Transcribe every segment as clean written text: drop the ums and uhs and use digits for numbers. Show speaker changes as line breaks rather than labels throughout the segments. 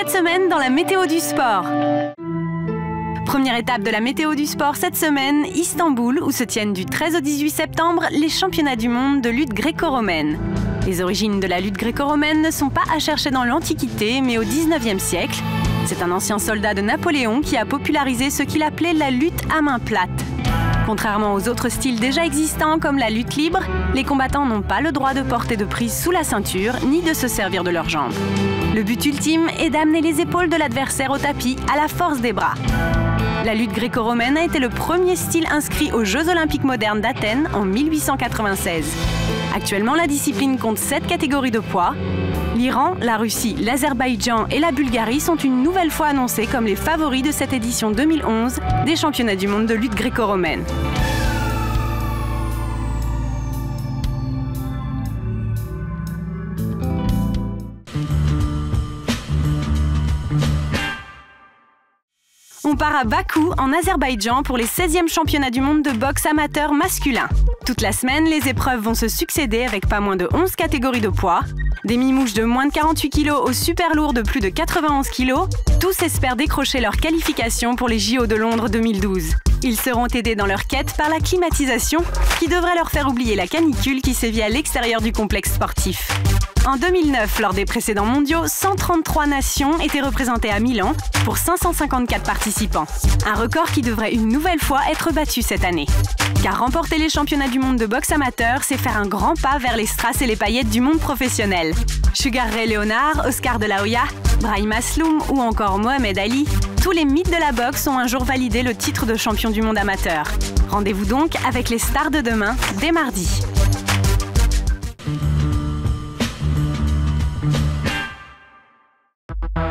Cette semaine dans la météo du sport. Première étape de la météo du sport cette semaine, Istanbul, où se tiennent du 13 au 18 septembre les championnats du monde de lutte gréco-romaine. Les origines de la lutte gréco-romaine ne sont pas à chercher dans l'Antiquité, mais au 19e siècle. C'est un ancien soldat de Napoléon qui a popularisé ce qu'il appelait la lutte à main plate. Contrairement aux autres styles déjà existants comme la lutte libre, les combattants n'ont pas le droit de porter de prise sous la ceinture ni de se servir de leurs jambes. Le but ultime est d'amener les épaules de l'adversaire au tapis à la force des bras. La lutte gréco-romaine a été le premier style inscrit aux Jeux olympiques modernes d'Athènes en 1896. Actuellement, la discipline compte 7 catégories de poids. L'Iran, la Russie, l'Azerbaïdjan et la Bulgarie sont une nouvelle fois annoncés comme les favoris de cette édition 2011 des championnats du monde de lutte gréco-romaine. On part à Bakou, en Azerbaïdjan, pour les 16e championnats du monde de boxe amateur masculin. Toute la semaine, les épreuves vont se succéder avec pas moins de 11 catégories de poids. Des mimouches de moins de 48 kg aux super lourds de plus de 91 kg, tous espèrent décrocher leur qualification pour les JO de Londres 2012. Ils seront aidés dans leur quête par la climatisation, qui devrait leur faire oublier la canicule qui sévit à l'extérieur du complexe sportif. En 2009, lors des précédents mondiaux, 133 nations étaient représentées à Milan pour 554 participants. Un record qui devrait une nouvelle fois être battu cette année. Car remporter les championnats du monde de boxe amateur, c'est faire un grand pas vers les strass et les paillettes du monde professionnel. Sugar Ray Leonard, Oscar de la Hoya, Brahim Asloum ou encore Mohamed Ali, tous les mythes de la boxe ont un jour validé le titre de champion du monde amateur. Rendez-vous donc avec les stars de demain, dès mardi.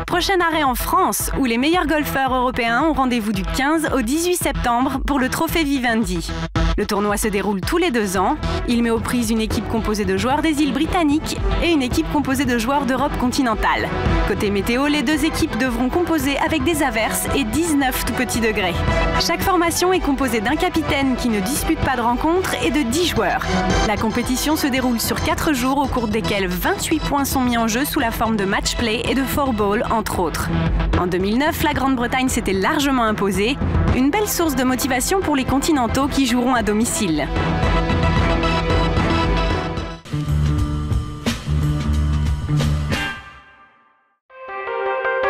Prochain arrêt en France, où les meilleurs golfeurs européens ont rendez-vous du 15 au 18 septembre pour le trophée Vivendi. Le tournoi se déroule tous les 2 ans. Il met aux prises une équipe composée de joueurs des îles britanniques et une équipe composée de joueurs d'Europe continentale. Côté météo, les 2 équipes devront composer avec des averses et 19 tout petits degrés. Chaque formation est composée d'un capitaine qui ne dispute pas de rencontre et de 10 joueurs. La compétition se déroule sur 4 jours au cours desquels 28 points sont mis en jeu sous la forme de match play et de 4-ball entre autres. En 2009, la Grande-Bretagne s'était largement imposée. Une belle source de motivation pour les continentaux qui joueront à domicile.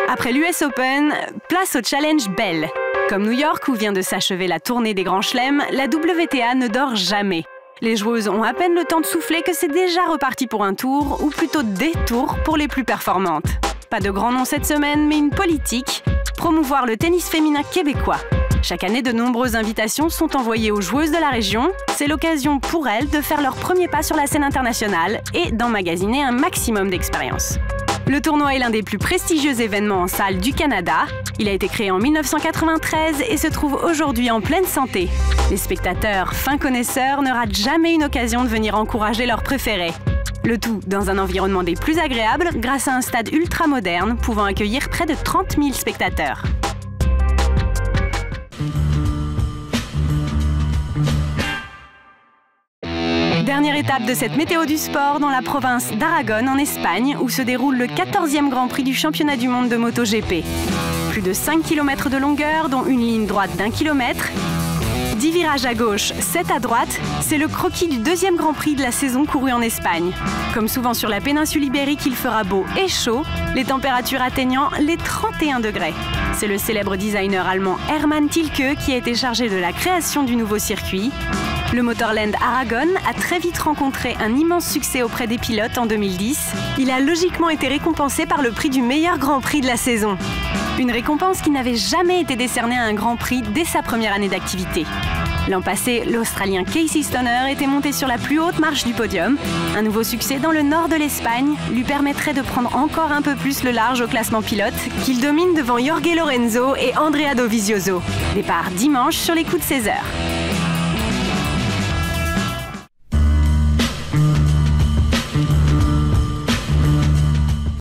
Après l'US Open, place au Challenge Bell. Comme New York, où vient de s'achever la tournée des Grands Chelems, la WTA ne dort jamais. Les joueuses ont à peine le temps de souffler que c'est déjà reparti pour un tour, ou plutôt des tours pour les plus performantes. Pas de grand nom cette semaine, mais une politique, promouvoir le tennis féminin québécois. Chaque année, de nombreuses invitations sont envoyées aux joueuses de la région. C'est l'occasion pour elles de faire leur premier pas sur la scène internationale et d'emmagasiner un maximum d'expérience. Le tournoi est l'un des plus prestigieux événements en salle du Canada. Il a été créé en 1993 et se trouve aujourd'hui en pleine santé. Les spectateurs fins connaisseurs ne ratent jamais une occasion de venir encourager leurs préférés. Le tout dans un environnement des plus agréables grâce à un stade ultra moderne pouvant accueillir près de 30 000 spectateurs. Dernière étape de cette météo du sport dans la province d'Aragon en Espagne où se déroule le 14e Grand Prix du championnat du monde de MotoGP. Plus de 5 km de longueur dont une ligne droite d'1 km. 10 virages à gauche, 7 à droite, c'est le croquis du 2e Grand Prix de la saison couru en Espagne. Comme souvent sur la péninsule ibérique, il fera beau et chaud, les températures atteignant les 31 degrés. C'est le célèbre designer allemand Hermann Tilke qui a été chargé de la création du nouveau circuit. Le Motorland Aragon a très vite rencontré un immense succès auprès des pilotes en 2010. Il a logiquement été récompensé par le prix du meilleur Grand Prix de la saison. Une récompense qui n'avait jamais été décernée à un Grand Prix dès sa première année d'activité. L'an passé, l'Australien Casey Stoner était monté sur la plus haute marche du podium. Un nouveau succès dans le nord de l'Espagne lui permettrait de prendre encore un peu plus le large au classement pilote, qu'il domine devant Jorge Lorenzo et Andrea Dovizioso. Départ dimanche sur les coups de 16 h.